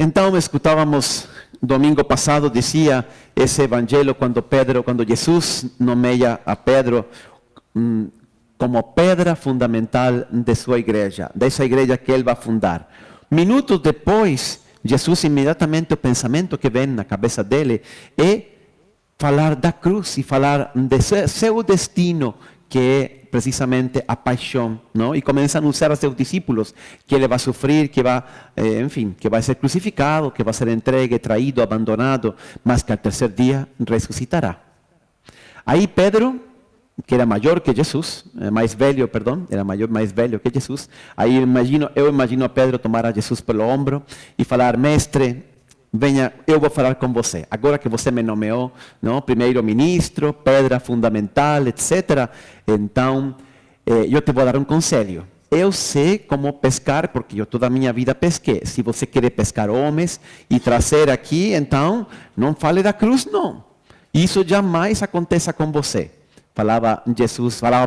Então, escutávamos domingo passado, dizia esse evangelho, quando Jesus nomeia a Pedro como pedra fundamental de sua igreja, dessa igreja que ele vai fundar. Minutos depois, Jesus, imediatamente, o pensamento que vem na cabeça dele é falar da cruz e falar de seu destino, que é precisamente a paixão, não? E começa a anunciar a seus discípulos que ele vai sofrer, que vai, que vai ser crucificado, que vai ser entregue, traído, abandonado, mas que ao terceiro dia ressuscitará. Aí Pedro, que era maior que Jesus, mais velho, perdão, era mais velho que Jesus. Aí eu imagino a Pedro tomar a Jesus pelo ombro e falar: mestre, venha, eu vou falar com você. Agora que você me nomeou, não, primeiro-ministro, pedra fundamental, etc. Então, eu te vou dar um conselho. Eu sei como pescar, porque eu toda a minha vida pesquei. Se você quer pescar homens e trazer aqui, então, não fale da cruz, não. Isso jamais aconteça com você. Falava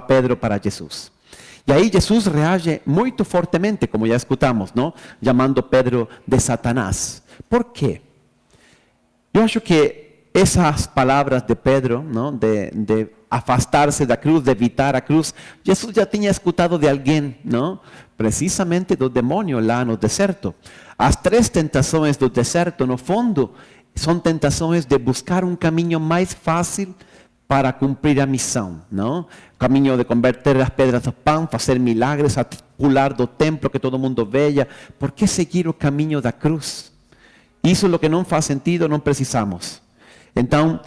Pedro para Jesus. E aí Jesus reage muito fortemente, como já escutamos, não? Chamando Pedro de Satanás. Por quê? Eu acho que essas palavras de Pedro, não? De afastar-se da cruz, de evitar a cruz, Jesus já tinha escutado de alguém, não? Precisamente do demônio lá no deserto. As 3 tentações do deserto, no fundo, são tentações de buscar um caminho mais fácil para cumprir a missão, não? O caminho de converter as pedras no pão, fazer milagres, pular do templo que todo mundo veja. Por que seguir o caminho da cruz? Isso é o que não faz sentido, não precisamos. Então,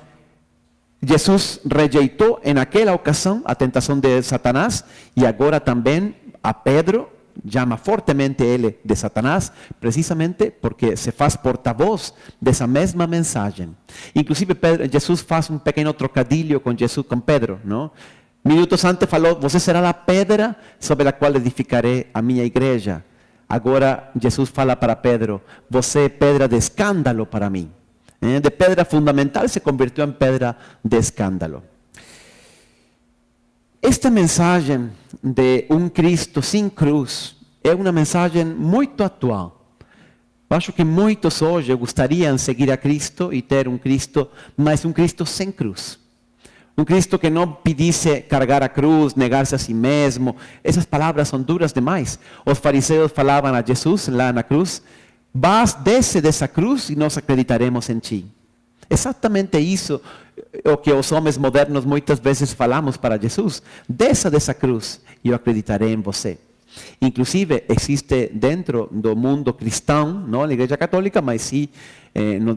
Jesus rejeitou naquela ocasião a tentação de Satanás e agora também a Pedro chama fortemente ele de Satanás, precisamente porque se faz porta-voz dessa mesma mensagem. Inclusive Jesus faz um pequeno trocadilho com Pedro, não? Minutos antes falou: você será a pedra sobre a qual edificarei a minha igreja. Agora Jesus fala para Pedro: você é pedra de escândalo para mim. De pedra fundamental se convirtió em pedra de escândalo. Esta mensagem de um Cristo sem cruz é uma mensagem muito atual. Eu acho que muitos hoje gostariam de seguir a Cristo e ter um Cristo, mas um Cristo sem cruz. Um Cristo que não pedisse carregar a cruz, negar-se a si mesmo. Essas palavras são duras demais. Os fariseus falavam a Jesus lá na cruz: desce dessa cruz e nós acreditaremos em ti. Exatamente isso o que os homens modernos muitas vezes falamos para Jesus: desça dessa cruz e eu acreditarei em você. Inclusive existe dentro do mundo cristão, não na igreja católica, mas sim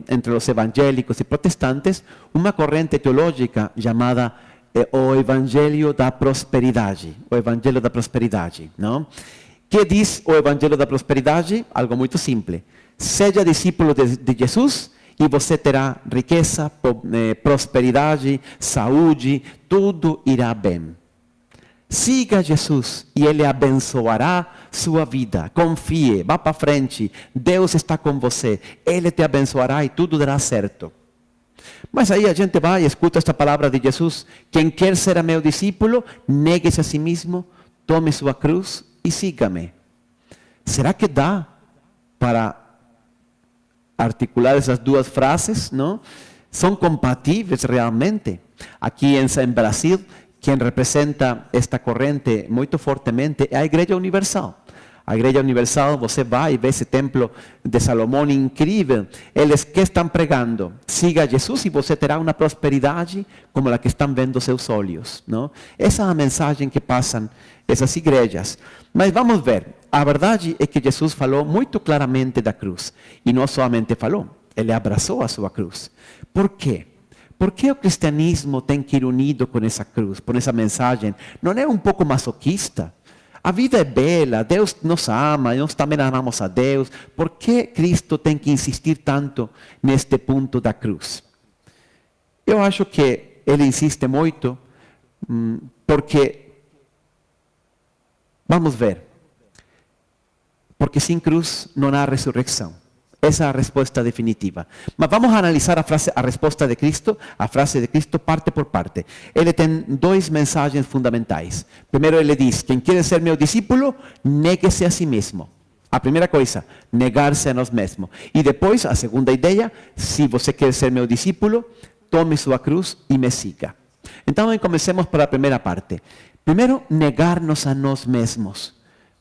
entre os evangélicos e protestantes, uma corrente teológica chamada o Evangelho da Prosperidade. O Evangelho da Prosperidade, não? Que diz o Evangelho da Prosperidade? Algo muito simples: seja discípulo de Jesus e você terá riqueza, prosperidade, saúde, tudo irá bem. Siga Jesus e Ele abençoará sua vida. Confie, vá para frente. Deus está com você. Ele te abençoará e tudo dará certo. Mas aí a gente vai e escuta esta palavra de Jesus: quem quer ser meu discípulo, negue-se a si mesmo, tome sua cruz e siga-me. Será que dá para articular essas duas frases, não? São compatíveis realmente? Aqui em Brasil, quem representa esta corrente muito fortemente é a Igreja Universal. A Igreja Universal, você vai e vê esse templo de Salomão incrível. Eles que estão pregando: siga Jesus e você terá uma prosperidade como a que estão vendo seus olhos, não? Essa é a mensagem que passam essas igrejas. Mas vamos ver, a verdade é que Jesus falou muito claramente da cruz. E não somente falou, ele abraçou a sua cruz. Por quê? Por que o cristianismo tem que ir unido com essa cruz, com essa mensagem? Não é um pouco masoquista? A vida é bela, Deus nos ama, nós também amamos a Deus. Por que Cristo tem que insistir tanto neste ponto da cruz? Eu acho que ele insiste muito porque, vamos ver, porque sem cruz não há ressurreição. Essa é a resposta definitiva. Mas vamos analisar a resposta de Cristo, a frase de Cristo parte por parte. Ele tem 2 mensagens fundamentais. Primeiro ele diz: quem quer ser meu discípulo, negue-se a si mesmo. a primeira coisa, negar-se a nós mesmos. E depois, a segunda ideia, se você quer ser meu discípulo, tome sua cruz e me siga. Então, comecemos por a primeira parte. Primeiro, negar-nos a nós mesmos.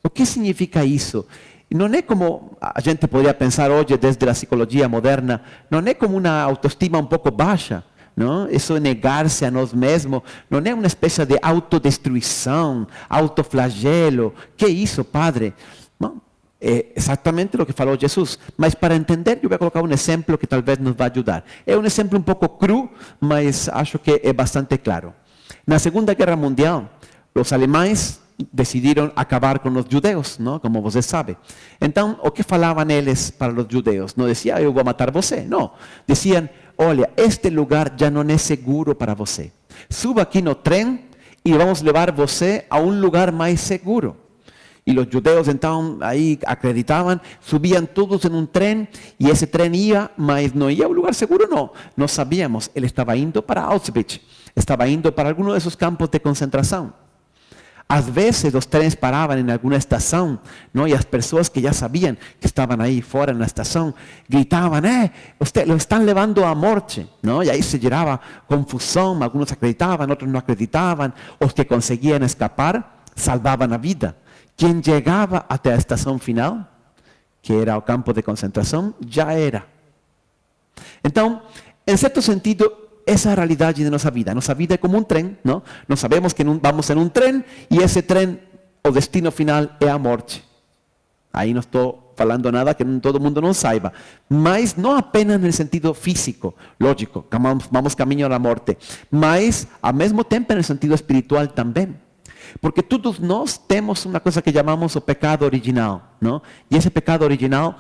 O que significa isso? Não é como a gente poderia pensar hoje desde a psicologia moderna, não é como uma autoestima um pouco baixa. Não? Isso é negar-se a nós mesmos, não é uma espécie de autodestruição, autoflagelo. Que é isso, Padre? Não, é exatamente o que falou Jesus. Mas para entender, eu vou colocar um exemplo que talvez nos vai ajudar. É um exemplo um pouco cru, mas acho que é bastante claro. Na Segunda Guerra Mundial, os alemães decidiram acabar com os judeus, não? Como você sabe. Então, o que falavam eles para os judeus? Não diziam, eu vou matar você. Não. Diziam, olha, este lugar já não é seguro para você. Suba aqui no trem e vamos levar você a um lugar mais seguro. E os judeus então aí acreditavam, subiam todos em um trem e esse trem ia, mas não ia a um lugar seguro, não. Nós sabíamos, ele estava indo para Auschwitz, estava indo para algum desses campos de concentração. Às vezes os trens paravam em alguma estação, não? E as pessoas que já sabiam que estavam aí fora na estação, gritavam, usted lo estão levando à morte. Não? E aí se gerava confusão, alguns acreditavam, outros não acreditavam. Os que conseguiam escapar, salvavam a vida. Quem chegava até a estação final, que era o campo de concentração, já era. Então, em certo sentido, essa é a realidade de nossa vida. Nossa vida é como um trem, não? Nós sabemos que vamos em um trem e esse trem, o destino final é a morte. Aí não estou falando nada que todo mundo não saiba. Mas não apenas no sentido físico, lógico, vamos caminho à morte. Mas, ao mesmo tempo, no sentido espiritual também. Porque todos nós temos uma coisa que chamamos o pecado original, não? E esse pecado original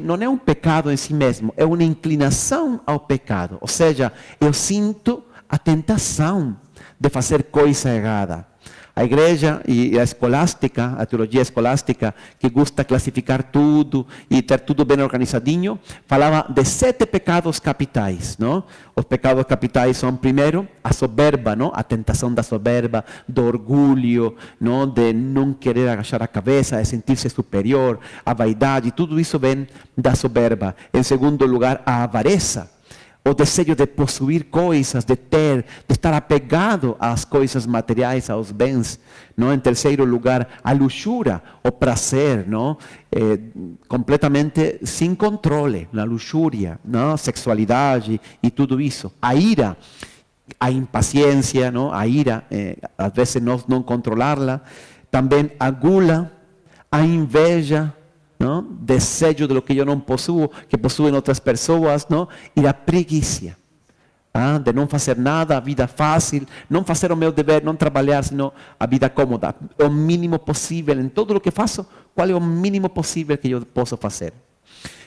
não é um pecado em si mesmo, é uma inclinação ao pecado. Ou seja, eu sinto a tentação de fazer coisa errada. A igreja e a escolástica, a teologia escolástica, que gosta de classificar tudo e ter tudo bem organizadinho, falava de 7 pecados capitais, não? Os pecados capitais são, primeiro, a soberba, não? A tentação da soberba, do orgulho, não? De não querer agachar a cabeça, de sentir-se superior, a vaidade, tudo isso vem da soberba. Em segundo lugar, a avareza. O desejo de possuir coisas, de ter, de estar apegado às coisas materiais, aos bens. Não? Em terceiro lugar, a luxúria, o prazer, não? Completamente sem controle, a luxúria, não? Sexualidade e tudo isso. A ira, a impaciência, não? A ira, às vezes nós não controlá-la. Também a gula, a inveja, não? Desejo de lo que eu não possuo, que possuem outras pessoas, não? E a preguiça, de não fazer nada, a vida fácil, não fazer o meu dever, não trabalhar, senão a vida cômoda, o mínimo possível em tudo o que faço, qual é o mínimo possível que eu posso fazer.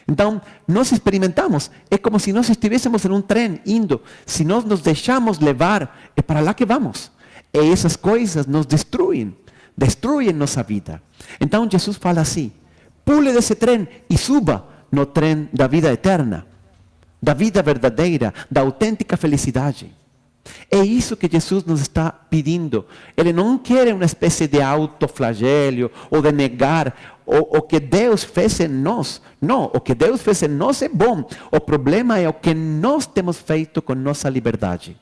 Então, nós experimentamos, é como se nós estivéssemos em um trem indo, se nós nos deixamos levar, é para lá que vamos. E essas coisas nos destruem nossa vida. Então, Jesus fala assim, pule desse trem e suba no trem da vida eterna, da vida verdadeira, da autêntica felicidade. É isso que Jesus nos está pedindo. Ele não quer uma espécie de autoflagelo ou de negar o que Deus fez em nós. Não, o que Deus fez em nós é bom. O problema é o que nós temos feito com nossa liberdade.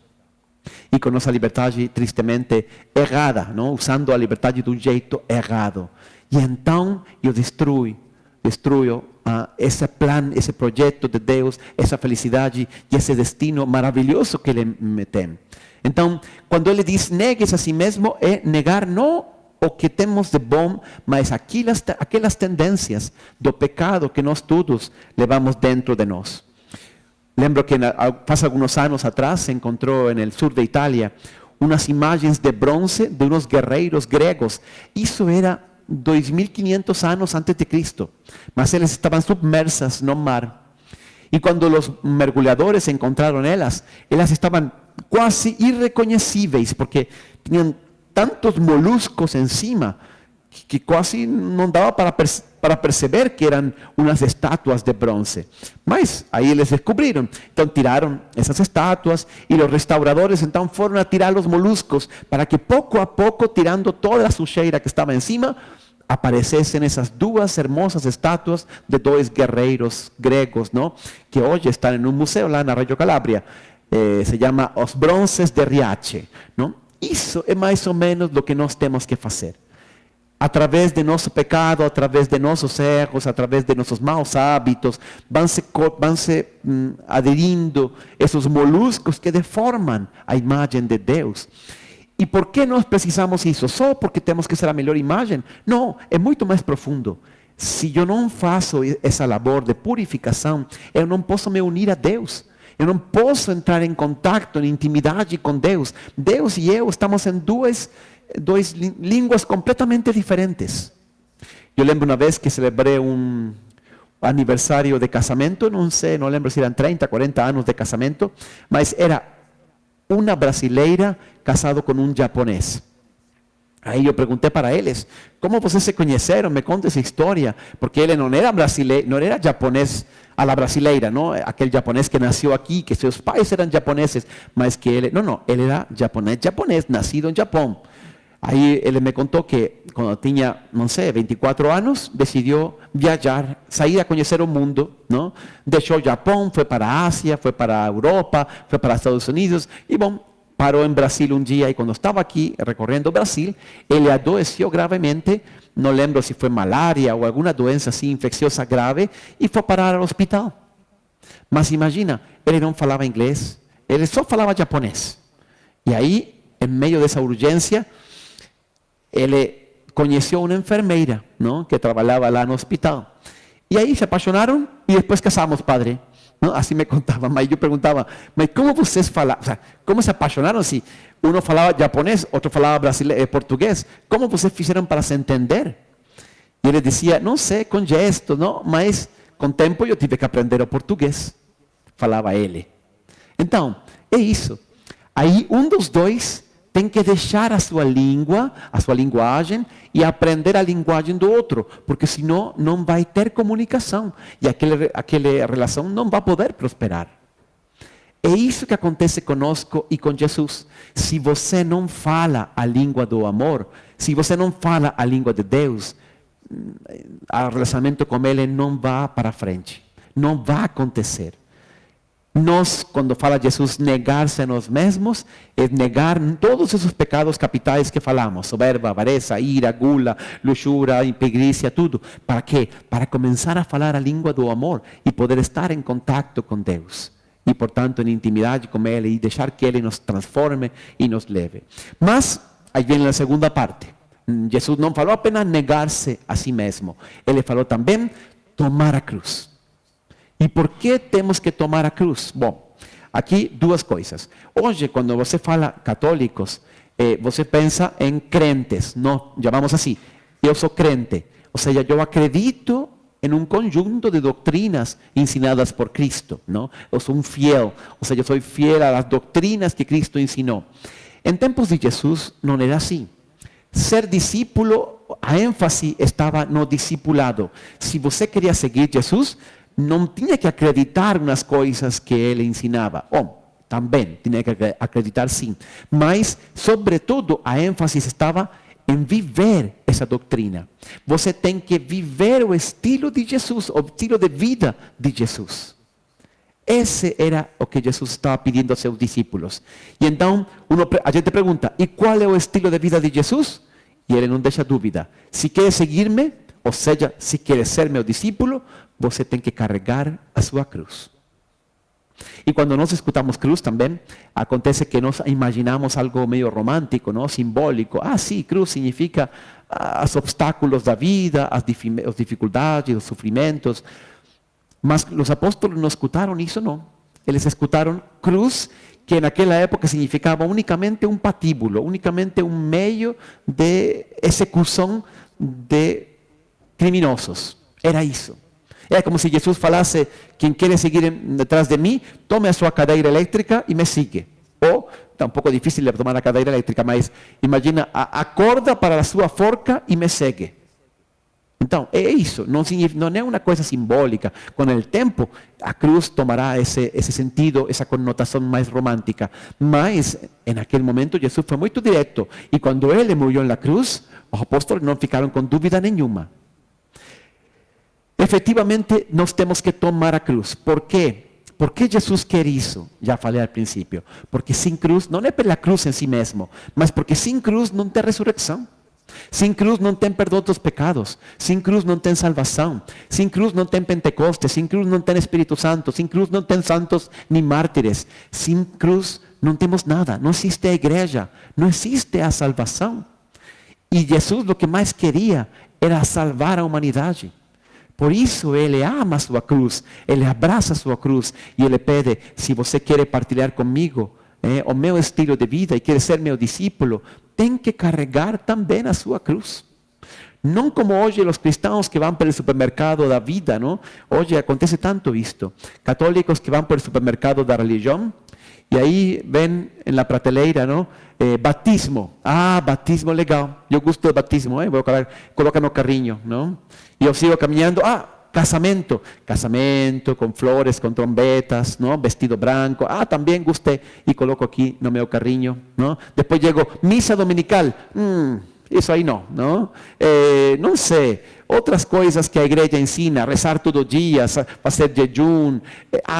E com nossa liberdade, tristemente, errada, não? Usando a liberdade de um jeito errado. E então eu destruo esse plano, esse projeto de Deus, essa felicidade e esse destino maravilhoso que Ele me tem. Então, quando Ele diz negue-se a si mesmo, é negar não o que temos de bom, mas aquelas tendências do pecado que nós todos levamos dentro de nós. Lembro que faz alguns anos atrás se encontrou no sul de Itália umas imagens de bronze de uns guerreiros gregos. Isso era 2500 anos antes de Cristo, mas elas estavam submersas no mar. E quando os mergulhadores encontraram elas estavam quase irreconhecíveis, porque tinham tantos moluscos em cima que quase não dava para perceber que eram umas estátuas de bronze. Mas aí eles descobriram. Então tiraram essas estátuas e os restauradores então foram a tirar os moluscos para que pouco a pouco, tirando toda a sujeira que estava em cima, aparecessem essas duas hermosas estátuas de dois guerreiros gregos, não? Que hoje estão em um museu lá na Reggio Calabria. Se chama Os Bronzes de Riace, não? Isso é mais ou menos o que nós temos que fazer. Através de nosso pecado, através de nossos erros, através de nossos maus hábitos, vão se aderindo esses moluscos que deformam a imagem de Deus. E por que nós precisamos isso? Só porque temos que ser a melhor imagem? Não, é muito mais profundo. Se eu não faço essa labor de purificação, eu não posso me unir a Deus. Eu não posso entrar em contato, em intimidade com Deus. Deus e eu estamos em duas línguas completamente diferentes. Eu lembro uma vez que celebrei um aniversário de casamento, não sei, não lembro se eram 30, 40 anos de casamento, mas era uma brasileira casada com um japonês. Aí eu perguntei para eles, como vocês se conheceram? Me conta essa história, porque ele não era brasileiro, não era japonês a la brasileira, não? Aquele japonês que nasceu aqui, que seus pais eram japoneses, mas que ele, ele era japonês, nascido em Japão. Aí ele me contou que quando tinha, não sei, 24 anos, decidiu viajar, sair a conhecer o mundo, não? Deixou o Japão, foi para a Ásia, foi para a Europa, foi para os Estados Unidos, e bom, parou em Brasil um dia, e quando estava aqui, recorrendo o Brasil, ele adoeceu gravemente, não lembro se foi malária ou alguma doença assim, infecciosa grave, e foi parar ao hospital. Mas imagina, ele não falava inglês, ele só falava japonês. E aí, em meio dessa urgência, ele conheceu uma enfermeira, não? Que trabalhava lá no hospital. E aí se apaixonaram e depois casamos, padre. Não? Assim me contava, mas eu perguntava, mas como vocês falavam, o sea, como se apaixonaram se um falava japonês, outro falava português? Como vocês fizeram para se entender? E ele dizia, não sei, com gesto, não? Mas com o tempo eu tive que aprender o português, falava ele. Então, é isso. Aí um dos dois tem que deixar a sua língua, a sua linguagem, e aprender a linguagem do outro, porque senão não vai ter comunicação, e aquela relação não vai poder prosperar. É isso que acontece conosco e com Jesus. Se você não fala a língua do amor, se você não fala a língua de Deus, o relacionamento com Ele não vai para frente, não vai acontecer. Nós, quando fala Jesus, negar-se a nós mesmos, é negar todos esses pecados capitais que falamos, soberba, avareza, ira, gula, luxúria, impigrícia, tudo. Para quê? Para começar a falar a língua do amor e poder estar em contato com Deus. E, portanto, em intimidade com Ele e deixar que Ele nos transforme e nos leve. Mas, aí vem a segunda parte. Jesus não falou apenas negar-se a si mesmo. Ele falou também tomar a cruz. E por que temos que tomar a cruz? Bom, aqui duas coisas. Hoje, quando você fala católicos, você pensa em crentes, não? Chamamos assim, eu sou crente. Ou seja, eu acredito em um conjunto de doutrinas ensinadas por Cristo, não? Eu sou um fiel, ou seja, eu sou fiel às doutrinas que Cristo ensinou. Em tempos de Jesus, não era assim. Ser discípulo, a ênfase estava no discipulado. Se você queria seguir Jesus, não tinha que acreditar nas coisas que ele ensinava. Bom, também tinha que acreditar sim. Mas, sobretudo, a ênfase estava em viver essa doutrina. Você tem que viver o estilo de Jesus, o estilo de vida de Jesus. Esse era o que Jesus estava pedindo aos seus discípulos. E então, a gente pergunta, e qual é o estilo de vida de Jesus? E ele não deixa dúvida. Se quer seguir-me, ou seja, se quer ser meu discípulo, você tem que carregar a sua cruz. E quando nós escutamos cruz também, acontece que nós imaginamos algo meio romântico, não? Simbólico. Ah, sim, cruz significa os obstáculos da vida, as dificuldades, os sofrimentos. Mas os apóstolos não escutaram isso, não. Eles escutaram cruz, que naquela época significava unicamente um patíbulo, unicamente um meio de execução de criminosos. Era isso. É como se Jesus falasse, quem quer seguir detrás de mim, tome a sua cadeira elétrica e me siga. Ou, está um pouco difícil de tomar a cadeira elétrica, mas imagina, acorda para a sua forca e me segue. Então, é isso, não é uma coisa simbólica. Com o tempo, a cruz tomará esse sentido, essa conotação mais romântica. Mas, naquele momento, Jesus foi muito direto. E quando ele morreu na cruz, os apóstolos não ficaram com dúvida nenhuma. Efetivamente, nós temos que tomar a cruz. Por quê? ¿Por qué Jesús quer isso? Já falei al principio. Porque sin cruz, não é pela cruz em si mesmo, mas porque sin cruz não tem ressurreição. Sin cruz não tem perdão dos pecados. Sin cruz não tem salvação. Sin cruz não tem Pentecostes. Sin cruz não tem Espírito Santo. Sin cruz não tem santos nem mártires. Sin cruz não temos nada. Não existe a igreja. Não existe a salvação. E Jesus o que mais queria era salvar a humanidade. Por isso ele ama a sua cruz, ele abraça a sua cruz e ele pede, se você quer partilhar comigo o meu estilo de vida e quer ser meu discípulo, tem que carregar também a sua cruz. Não como hoje os cristãos que vão para o supermercado da vida, não? Hoje acontece tanto isto. Católicos que vão para o supermercado da religião e aí ven na prateleira, não? Batismo. Ah, batismo legal. Eu gosto de batismo, vou colocar no carrinho, não? E eu sigo caminhando. Ah, casamento. Casamento com flores, com trombetas, não? Vestido branco. Ah, também gostei. E coloco aqui no meu carrinho, não? Depois chego, missa dominical. Isso aí não? Não sei. Outras coisas que a igreja ensina, rezar todo dia, fazer jejum.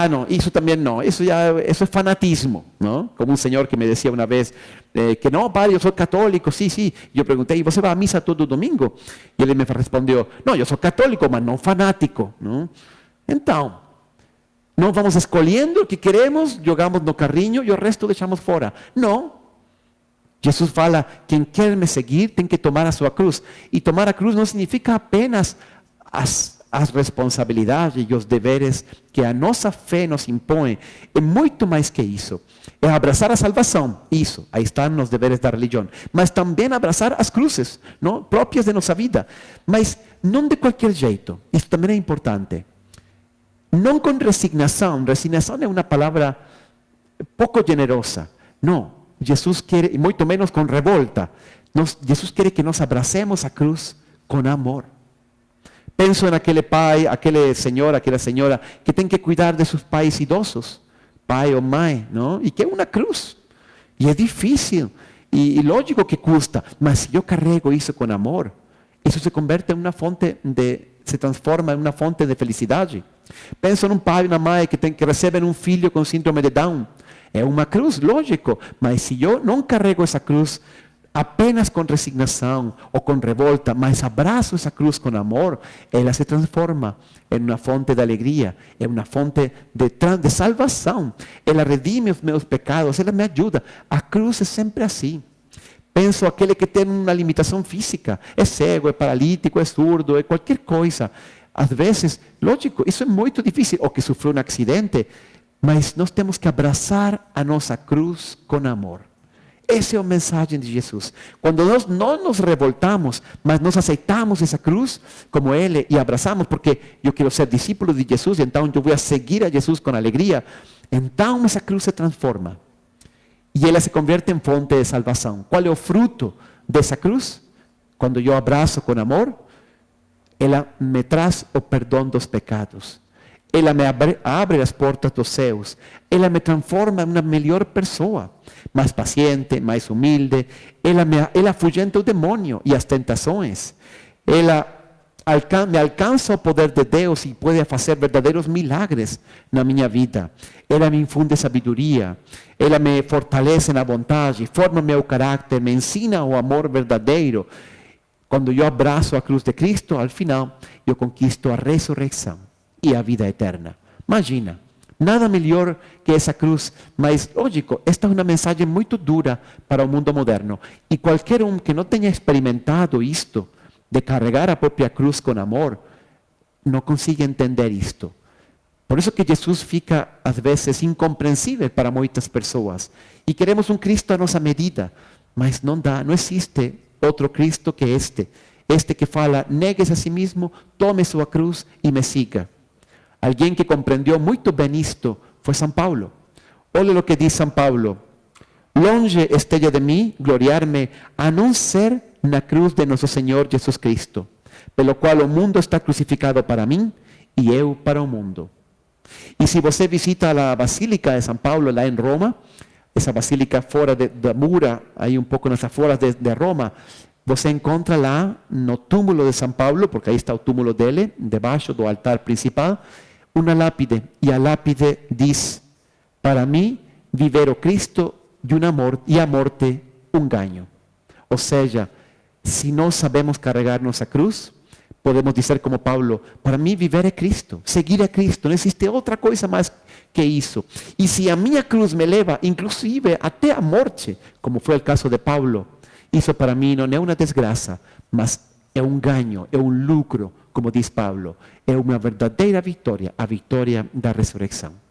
Não, isso também não. Isso é fanatismo, não? Como um senhor que me dizia uma vez, que não, padre, eu sou católico, sim. Eu perguntei, você vai à missa todo domingo? E ele me respondeu, não, eu sou católico, mas não fanático, não? Então, não vamos escolhendo o que queremos, jogamos no carrinho e o resto deixamos fora. Não. Jesus fala, quem quer me seguir tem que tomar a sua cruz. E tomar a cruz não significa apenas as responsabilidades e os deveres que a nossa fé nos impõe. É muito mais que isso. É abraçar a salvação. Isso, aí estão os deveres da religião. Mas também abraçar as cruzes, não? Próprias de nossa vida. Mas não de qualquer jeito. Isso também é importante. Não com resignação. Resignação é uma palavra pouco generosa. Não. Jesus quer, e muito menos com revolta. Jesus quer que nós abracemos a cruz com amor. Penso naquele pai, aquele senhor, aquela senhora que tem que cuidar de seus pais idosos, pai ou mãe, não? E que é uma cruz. E é difícil. E lógico que custa, mas se eu carrego isso com amor, isso se converte em uma fonte se transforma em uma fonte de felicidade. Penso num pai e uma mãe que recebem um filho com síndrome de Down. É uma cruz, lógico, mas se eu não carrego essa cruz apenas com resignação ou com revolta, mas abraço essa cruz com amor, ela se transforma em uma fonte de alegria, em uma fonte de salvação. Ela redime os meus pecados, ela me ajuda. A cruz é sempre assim. Penso aquele que tem uma limitação física, é cego, é paralítico, é surdo, é qualquer coisa. Às vezes, lógico, isso é muito difícil, ou que sofreu um acidente, mas nós temos que abraçar a nossa cruz com amor. Essa é a mensagem de Jesus. Quando nós não nos revoltamos, mas nós aceitamos essa cruz como Ele e abraçamos, porque eu quero ser discípulo de Jesus, então eu vou seguir a Jesus com alegria, então essa cruz se transforma. E ela se converte em fonte de salvação. Qual é o fruto dessa cruz? Quando eu abraço com amor, ela me traz o perdão dos pecados. Ela me abre as portas dos céus. Ela me transforma em uma melhor pessoa, mais paciente, mais humilde. Ela afugenta o demônio e as tentações. Ela me alcança o poder de Deus e pode fazer verdadeiros milagres na minha vida. Ela me infunde sabedoria. Ela me fortalece na vontade, forma meu caráter, me ensina o amor verdadeiro. Quando eu abraço a cruz de Cristo, ao final, eu conquisto a ressurreição e a vida eterna. Imagina, nada melhor que essa cruz, mas lógico, esta é uma mensagem muito dura para o mundo moderno. E qualquer um que não tenha experimentado isto, de carregar a própria cruz com amor, não consegue entender isto. Por isso que Jesus fica, às vezes, incompreensível para muitas pessoas. E queremos um Cristo à nossa medida, mas não dá, não existe outro Cristo que este. Este que fala, negue-se a si mesmo, tome sua cruz e me siga. Alguém que compreendeu muito bem isto foi São Paulo. Olha o que diz São Paulo. Longe esteja de mim gloriar-me, a não ser na cruz de nosso Senhor Jesus Cristo, pelo qual o mundo está crucificado para mim e eu para o mundo. E se você visita a Basílica de São Paulo, lá em Roma, essa basílica fora da mura, aí um pouco nas aforas de Roma, você encontra lá no túmulo de São Paulo, porque aí está o túmulo dele, debaixo do altar principal, uma lápide. E a lápide diz: para mim, viver o Cristo e a morte um ganho. Ou seja, se nós sabemos carregar nossa cruz, podemos dizer como Paulo: para mim viver é Cristo, seguir a Cristo, não existe outra coisa mais que isso. E se a minha cruz me leva, inclusive até a morte, como foi o caso de Paulo, isso para mim não é uma desgraça, mas é um ganho, é um lucro, como diz Paulo, é uma verdadeira vitória, a vitória da ressurreição.